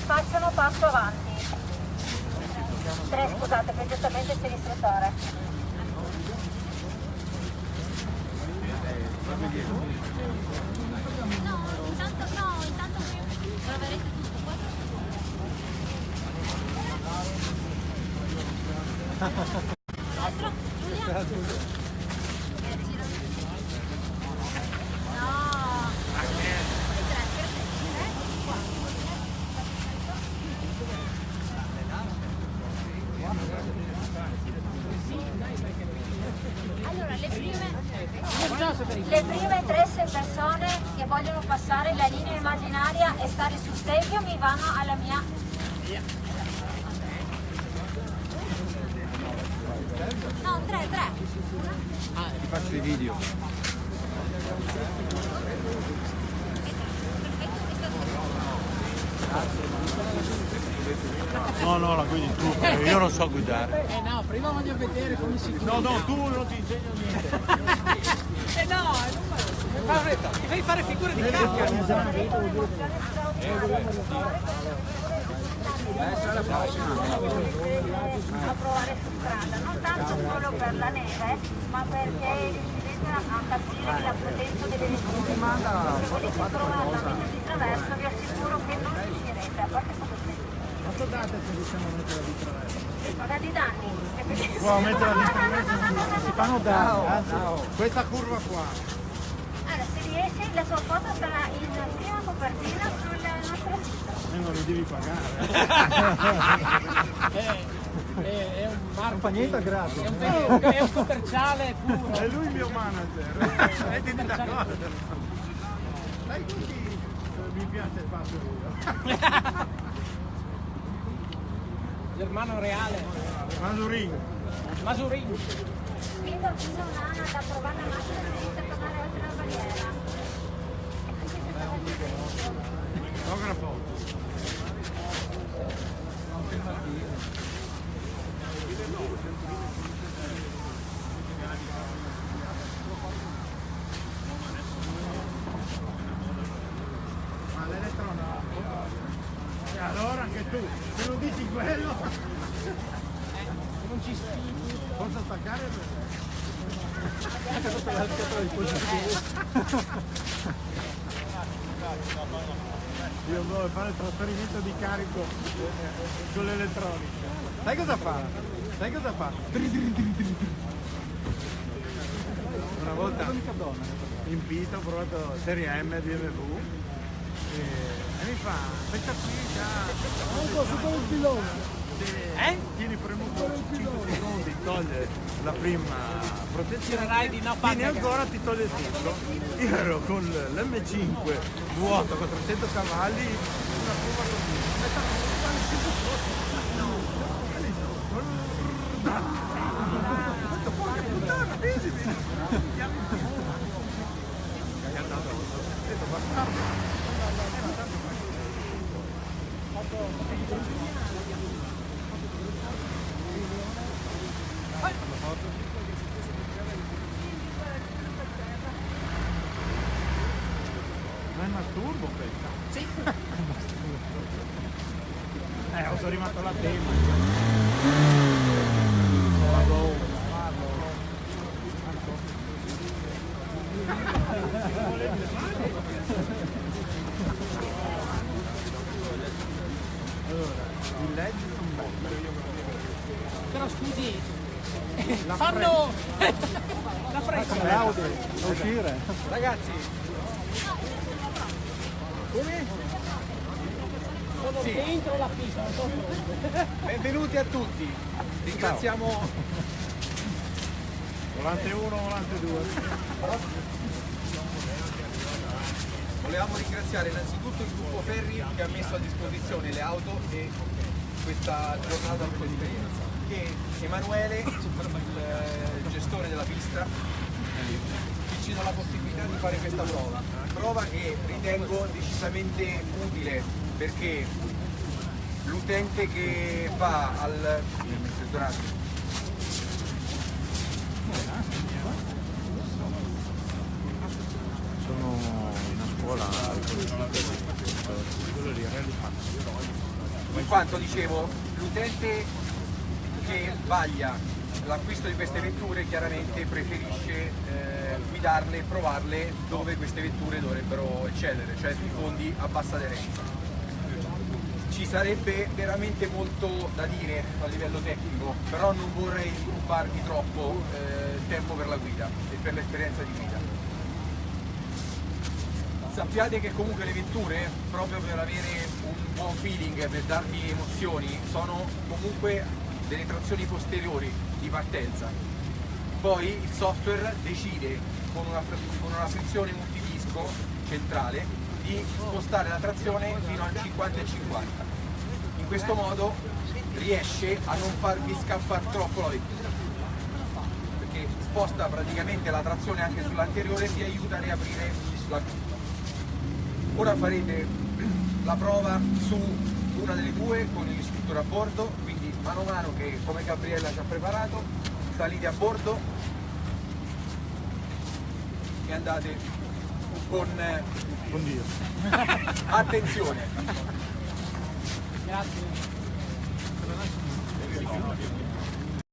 facciano passo avanti. 3, scusate, che giustamente c'è l'istruttore. No, intanto proverete tutto, poi altro, Giulia? Allora, le prime 3 persone che vogliono passare la linea immaginaria e stare sul seggio mi vanno alla mia. No, 3. Ti faccio i video. No, la guidi tu, io non so guidare. No, prima voglio vedere come si guida. No, tu non ti insegno niente. Ti devi fare figure di cacca. A provare su strada, non tanto solo per la neve, ma perché riuscirete a capire la potenza delle nuvole. Se volete provare la vita di traverso, vi assicuro che non riuscirete, a parte come Quanto date se riusciamo a mettere di traverso? pagate i danni. Può mettere di traverso, si fanno danni. Questa curva qua. Allora, se riesci, la tua foto sarà in prima copertina sulla nostra sito. Non li devi pagare. È un marco. Non fa niente gratis. È un commerciale puro. È lui il mio manager. Mettiti d'accordo. Dai, così mi piace il fatto io. Germano Reale. Masurin. Quindi ci sono un'ana da provare la macchina e senza tornare oltre la barriera. Fotografo. Ma l'elettrono. E allora anche tu, se non dici quello. Non ci spingi. Forza staccare. Anche sotto la scatola di positivo. Io devo fare il trasferimento di carico sull'elettronica. Sai cosa fa? Una volta in Pisa ho provato Serie M BMW e mi fa, questa qui già... su quel pilone. Tieni premuto 5 secondi, toglie la prima protezione, tieni ancora, ti toglie il titolo. Io ero con l'M5 vuoto, 400 cavalli, una curva così. Quanto porca puttana, visimi! Ma è masturbo questa? Sì. Sono rimasto la tema. Allora, il LED non bomba. Però scusi, fanno la fretta. L'audio, a uscire. Ragazzi, come? Sono dentro la pista. Benvenuti a tutti. Ringraziamo volante 1, volante 2. Volevamo ringraziare innanzitutto il gruppo Ferri che ha messo a disposizione le auto e questa giornata per l'esperienza, che Emanuele, il gestore della pista, ci dà la possibilità di fare questa prova che ritengo decisamente utile, perché l'utente che va al Sono in una scuola quello lì, in quanto, dicevo, l'utente che vaglia l'acquisto di queste vetture chiaramente preferisce guidarle e provarle dove queste vetture dovrebbero eccellere, cioè sui fondi a bassa aderenza. Ci sarebbe veramente molto da dire a livello tecnico, però non vorrei rubarvi troppo tempo per la guida e per l'esperienza di guida. Sappiate che comunque le vetture, proprio per avere un buon feeling, per darvi emozioni, sono comunque delle trazioni posteriori di partenza. Poi il software decide con una frizione multidisco centrale di spostare la trazione fino al 50 e 50. In questo modo riesce a non farvi scappare troppo la vettura, perché sposta praticamente la trazione anche sull'anteriore e vi aiuta a riaprire la curva. Ora farete la prova su una delle due con l'istruttore a bordo, quindi mano a mano che, come Gabriella ci ha preparato, salite a bordo e andate con Dio. attenzione. Grazie.